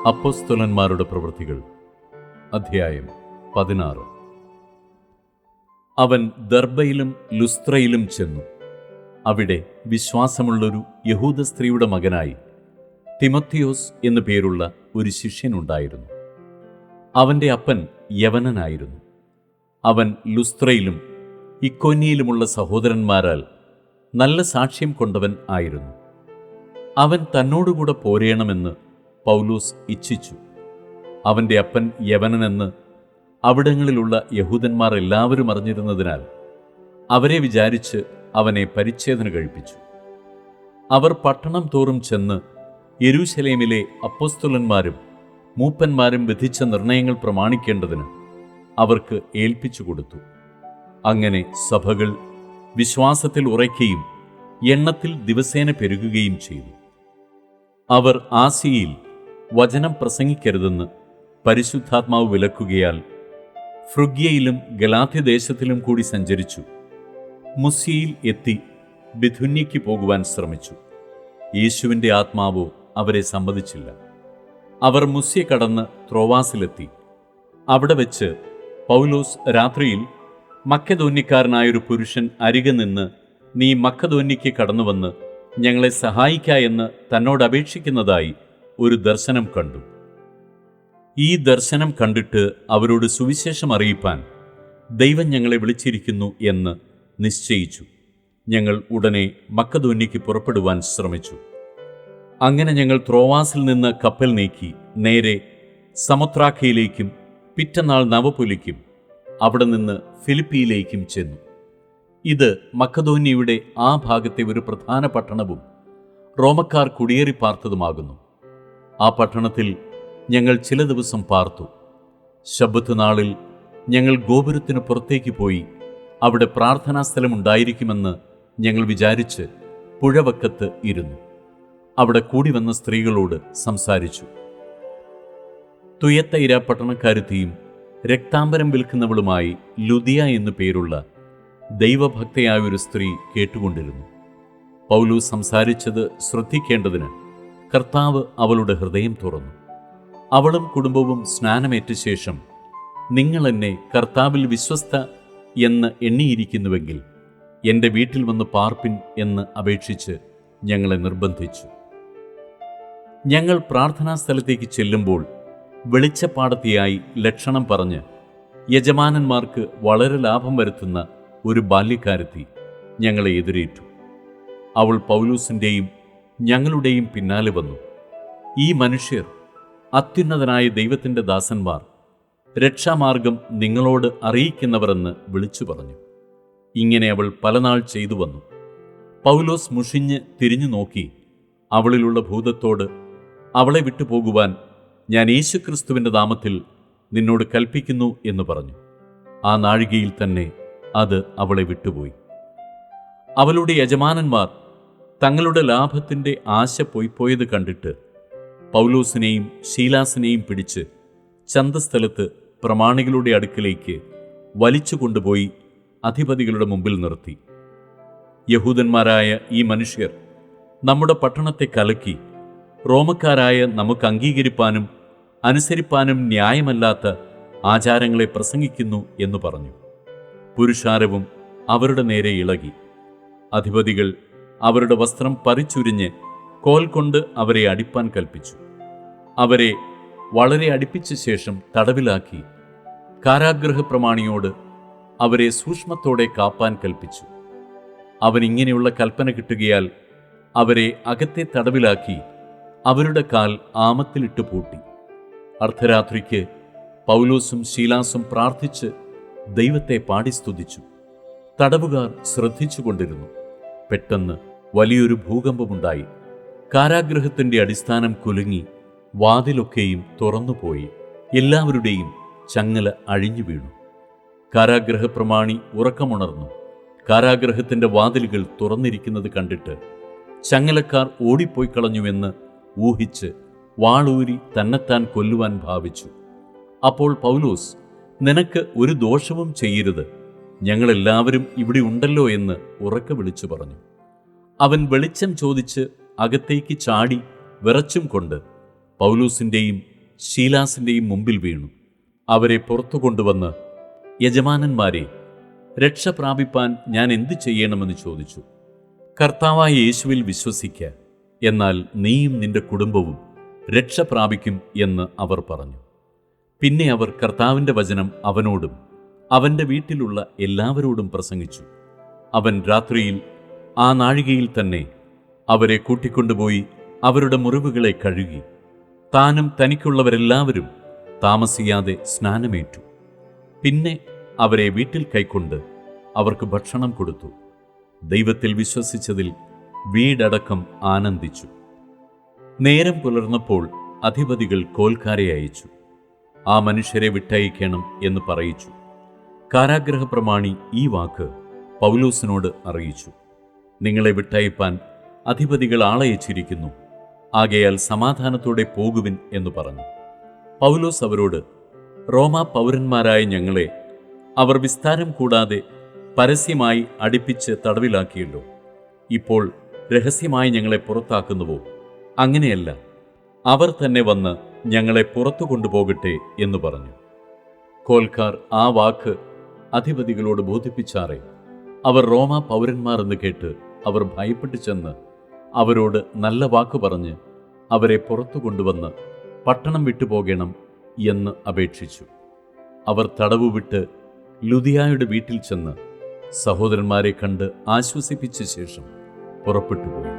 അപ്പോസ്തലന്മാരുടെ പ്രവൃത്തികൾ അധ്യായം 16. അവൻ ദർബയിലും ലുസ്ത്രയിലും ചെന്നു. അവിടെ വിശ്വാസമുള്ളൊരു യഹൂദ സ്ത്രീയുടെ മകനായി തിമൊഥെയോസ് എന്നു പേരുള്ള ഒരു ശിഷ്യനുണ്ടായിരുന്നു. അവൻ്റെ അപ്പൻ യവനനായിരുന്നു. അവൻ ലുസ്ത്രയിലും ഇക്കോന്യയിലുമുള്ള സഹോദരന്മാരാൽ നല്ല സാക്ഷ്യം കൊണ്ടവൻ ആയിരുന്നു. അവൻ തന്നോടുകൂടെ പോരേണമെന്ന് പൗലോസ് ഇച്ഛിച്ചു. അവൻ്റെ അപ്പൻ യവനനെന്ന് അവിടങ്ങളിലുള്ള യഹൂദന്മാർ എല്ലാവരും അറിഞ്ഞിരുന്നതിനാൽ അവരെ വിചാരിച്ച് അവനെ പരിച്ഛേദന കഴിപ്പിച്ചു. അവർ പട്ടണം തോറും ചെന്ന് യെരൂശലേമിലെ അപ്പോസ്തലന്മാരും മൂപ്പന്മാരും വിധിച്ച നിർണയങ്ങൾ പ്രമാണിക്കേണ്ടതിന് അവർക്ക് ഏൽപ്പിച്ചു കൊടുത്തു. അങ്ങനെ സഭകൾ വിശ്വാസത്തിൽ ഉറയ്ക്കുകയും എണ്ണത്തിൽ ദിവസേന പെരുകുകയും ചെയ്തു. അവർ ആസിയയിൽ വചനം പ്രസംഗിക്കരുതെന്ന് പരിശുദ്ധാത്മാവ് വിലക്കുകയാൽ ഫ്രുഗ്യയിലും ഗലാത്യദേശത്തിലും കൂടി സഞ്ചരിച്ചു. മുസ്യയിൽ എത്തി ബിഥുന്യയ്ക്ക് പോകുവാൻ ശ്രമിച്ചു. യേശുവിൻ്റെ ആത്മാവോ അവരെ സമ്മതിച്ചില്ല. അവർ മുസ്യ കടന്ന് ത്രോവാസിലെത്തി. അവിടെ വെച്ച് പൗലോസ് രാത്രിയിൽ മക്കെദോന്യക്കാരനായൊരു പുരുഷൻ അരികെ നിന്ന്, നീ മക്കെദോന്യയ്ക്ക് കടന്നുവന്ന് ഞങ്ങളെ സഹായിക്ക എന്ന് തന്നോട് അപേക്ഷിക്കുന്നതായി ഒരു ദർശനം കണ്ടു. ഈ ദർശനം കണ്ടിട്ട് അവരോട് സുവിശേഷം അറിയിപ്പാൻ ദൈവം ഞങ്ങളെ വിളിച്ചിരിക്കുന്നു എന്ന് നിശ്ചയിച്ചു. ഞങ്ങൾ ഉടനെ മക്കെദോന്യയ്ക്ക് പുറപ്പെടുവാൻ ശ്രമിച്ചു. അങ്ങനെ ഞങ്ങൾ ത്രോവാസിൽ നിന്ന് കപ്പൽ നീക്കി നേരെ സമൊത്രാക്കയിലേക്കും പിറ്റന്നാൾ നവപൊലിക്കും അവിടെ നിന്ന് ഫിലിപ്പിയിലേക്കും ചെന്നു. ഇത് മക്കെദോന്യയുടെ ആ ഭാഗത്തെ ഒരു പ്രധാന പട്ടണവും റോമക്കാർ കുടിയേറി പാർത്തതുമാകുന്നു. ആ പട്ടണത്തിൽ ഞങ്ങൾ ചില ദിവസം പാർത്തു. ശബ്ബത്ത് നാളിൽ ഞങ്ങൾ ഗോപുരത്തിന് പുറത്തേക്ക് പോയി അവിടെ പ്രാർത്ഥനാ സ്ഥലമുണ്ടായിരിക്കുമെന്ന് ഞങ്ങൾ വിചാരിച്ച് പുഴവക്കത്ത് ഇരുന്നു. അവിടെ കൂടി വന്ന സ്ത്രീകളോട് സംസാരിച്ചു. തുയത്തൈര പട്ടണക്കാരുത്തിയും രക്താംബരം വിൽക്കുന്നവളുമായി ലുദിയ എന്നു പേരുള്ള ദൈവഭക്തയായൊരു സ്ത്രീ കേട്ടുകൊണ്ടിരുന്നു. പൗലോസ് സംസാരിച്ചത് ശ്രദ്ധിക്കേണ്ടതിന് കർത്താവ് അവളുടെ ഹൃദയം തുറന്നു. അവളും കുടുംബവും സ്നാനമേറ്റ ശേഷം, നിങ്ങൾ എന്നെ കർത്താവിൽ വിശ്വസ്ത എന്ന് എണ്ണിയിരിക്കുന്നുവെങ്കിൽ എൻ്റെ വീട്ടിൽ വന്ന് പാർപ്പിൻ എന്ന് അപേക്ഷിച്ച് ഞങ്ങളെ നിർബന്ധിച്ചു. ഞങ്ങൾ പ്രാർത്ഥനാ സ്ഥലത്തേക്ക് ചെല്ലുമ്പോൾ വെളിച്ചപ്പാടത്തിയായി ലക്ഷണം പറഞ്ഞ് യജമാനന്മാർക്ക് വളരെ ലാഭം വരുത്തുന്ന ഒരു ബാല്യക്കാരത്തി ഞങ്ങളെ എതിരേറ്റു. അവൾ പൗലോസിൻ്റെയും ഞങ്ങളുടെയും പിന്നാലെ വന്നു. ഈ മനുഷ്യർ അത്യുന്നതനായ ദൈവത്തിൻ്റെ ദാസന്മാർ, രക്ഷാമാർഗം നിങ്ങളോട് അറിയിക്കുന്നവർ എന്ന് വിളിച്ചു പറഞ്ഞു. ഇങ്ങനെ അവൾ പലനാൾ ചെയ്തു വന്നു. പൗലോസ് മുഷിഞ്ഞ് തിരിഞ്ഞു നോക്കി അവളിലുള്ള ഭൂതത്തോട്, അവളെ വിട്ടുപോകുവാൻ ഞാൻ യേശുക്രിസ്തുവിൻ്റെ നാമത്തിൽ നിന്നോട് കൽപ്പിക്കുന്നു എന്ന് പറഞ്ഞു. ആ നാഴികയിൽ തന്നെ അത് അവളെ വിട്ടുപോയി. അവളുടെ യജമാനന്മാർ തങ്ങളുടെ ലാഭത്തിൻ്റെ ആശ പോയത് കണ്ടിട്ട് പൗലോസിനെയും ശീലാസിനെയും പിടിച്ച് ചന്തസ്ഥലത്ത് പ്രമാണികളുടെ അടുക്കിലേക്ക് വലിച്ചു കൊണ്ടുപോയി അധിപതികളുടെ മുമ്പിൽ നിർത്തി. യഹൂദന്മാരായ ഈ മനുഷ്യർ നമ്മുടെ പട്ടണത്തെ കലക്കി റോമക്കാരായ നമുക്ക് അംഗീകരിപ്പാനും അനുസരിപ്പാനും ന്യായമല്ലാത്ത ആചാരങ്ങളെ പ്രസംഗിക്കുന്നു എന്ന് പറഞ്ഞു. പുരുഷാരവും അവരുടെ നേരെ ഇളകി. അധിപതികൾ അവരുടെ വസ്ത്രം പറിച്ചുരിഞ്ഞ് കോൽ കൊണ്ട് അവരെ അടിപ്പാൻ കൽപ്പിച്ചു. അവരെ വളരെ അടിപ്പിച്ച ശേഷം തടവിലാക്കി കാരാഗൃഹ പ്രമാണിയോട് അവരെ സൂക്ഷ്മത്തോടെ കാപ്പാൻ കൽപ്പിച്ചു. അവനിങ്ങനെയുള്ള കൽപ്പന കിട്ടുകയാൽ അവരെ അകത്തെ തടവിലാക്കി അവരുടെ കാൽ ആമത്തിലിട്ട് പൂട്ടി. അർദ്ധരാത്രിക്ക് പൗലോസും ശീലാസും പ്രാർത്ഥിച്ച് ദൈവത്തെ പാടി സ്തുതിച്ചു. തടവുകാർ ശ്രദ്ധിച്ചുകൊണ്ടിരുന്നു. പെട്ടെന്ന് വലിയൊരു ഭൂകമ്പമുണ്ടായി. കാരാഗൃഹത്തിൻ്റെ അടിസ്ഥാനം കുലുങ്ങി വാതിലൊക്കെയും തുറന്നുപോയി. എല്ലാവരുടെയും ചങ്ങല അഴിഞ്ഞു വീണു. കാരാഗൃഹ പ്രമാണി ഉറക്കമുണർന്നു. കാരാഗൃഹത്തിൻ്റെ വാതിലുകൾ തുറന്നിരിക്കുന്നത് കണ്ടിട്ട് ചങ്ങലക്കാർ ഓടിപ്പോയി കളഞ്ഞുവെന്ന് ഊഹിച്ച് വാളൂരി തന്നെത്താൻ കൊല്ലുവാൻ ഭാവിച്ചു. അപ്പോൾ പൗലോസ്, നിനക്ക് ഒരു ദോഷവും ചെയ്യരുത്, ഞങ്ങളെല്ലാവരും ഇവിടെ ഉണ്ടല്ലോ എന്ന് ഉറക്കെ വിളിച്ചു പറഞ്ഞു. അവൻ വെളിച്ചം ചോദിച്ച് അകത്തേക്ക് ചാടി വിറച്ചും കൊണ്ട് പൗലോസിൻ്റെയും ശീലാസിൻ്റെയും മുമ്പിൽ വീണു. അവരെ പുറത്തു കൊണ്ടുവന്ന്, യജമാനന്മാരെ, രക്ഷ പ്രാപിപ്പാൻ ഞാൻ എന്തു ചെയ്യണമെന്ന് ചോദിച്ചു. കർത്താവായ യേശുവിൽ വിശ്വസിക്ക, എന്നാൽ നീയും നിന്റെ കുടുംബവും രക്ഷ പ്രാപിക്കും എന്ന് അവർ പറഞ്ഞു. പിന്നെ അവർ കർത്താവിൻ്റെ വചനം അവനോടും അവൻ്റെ വീട്ടിലുള്ള എല്ലാവരോടും പ്രസംഗിച്ചു. അവൻ രാത്രിയിൽ ആ നാഴികയിൽ തന്നെ അവരെ കൂട്ടിക്കൊണ്ടുപോയി അവരുടെ മുറിവുകളെ കഴുകി, താനും തനിക്കുള്ളവരെല്ലാവരും താമസിയാതെ സ്നാനമേറ്റു. പിന്നെ അവരെ വീട്ടിൽ കൈക്കൊണ്ട് അവർക്ക് ഭക്ഷണം കൊടുത്തു. ദൈവത്തിൽ വിശ്വസിച്ചതിൽ വീടടക്കം ആനന്ദിച്ചു. നേരം പുലർന്നപ്പോൾ അധിപതികൾ കോൽക്കാരെ അയച്ചു, ആ മനുഷ്യരെ വിട്ടയക്കണം എന്ന് പറയിച്ചു. കാരാഗ്രഹ പ്രമാണി ഈ വാക്ക് പൗലോസിനോട് അറിയിച്ചു: നിങ്ങളെ വിട്ടയപ്പാൻ അധിപതികൾ ആളയച്ചിരിക്കുന്നു, ആകയാൽ സമാധാനത്തോടെ പോകുവിൻ എന്ന് പറഞ്ഞു. പൗലോസ് അവരോട്, റോമാ പൗരന്മാരായ ഞങ്ങളെ അവർ വിസ്താരം കൂടാതെ പരസ്യമായി അടിപ്പിച്ച് തടവിലാക്കിയല്ലോ. ഇപ്പോൾ രഹസ്യമായി ഞങ്ങളെ പുറത്താക്കുന്നുവോ? അങ്ങനെയല്ല, അവർ തന്നെ വന്ന് ഞങ്ങളെ പുറത്തു കൊണ്ടുപോകട്ടെ എന്ന് പറഞ്ഞു. കോൽക്കാർ ആ വാക്ക് അധിപതികളോട് ബോധിപ്പിച്ചാറേ. അവർ റോമാ പൗരന്മാർ എന്ന് കേട്ട് അവർ ഭയപ്പെട്ടു ചെന്ന് അവരോട് നല്ല വാക്ക് പറഞ്ഞ് അവരെ പുറത്തു കൊണ്ടുവന്ന് പട്ടണം വിട്ടുപോകണം എന്ന് അപേക്ഷിച്ചു. അവർ തടവ് വിട്ട് ലുദിയായുടെ വീട്ടിൽ ചെന്ന് സഹോദരന്മാരെ കണ്ട് ആശ്വസിപ്പിച്ച ശേഷം പുറപ്പെട്ടുപോയി.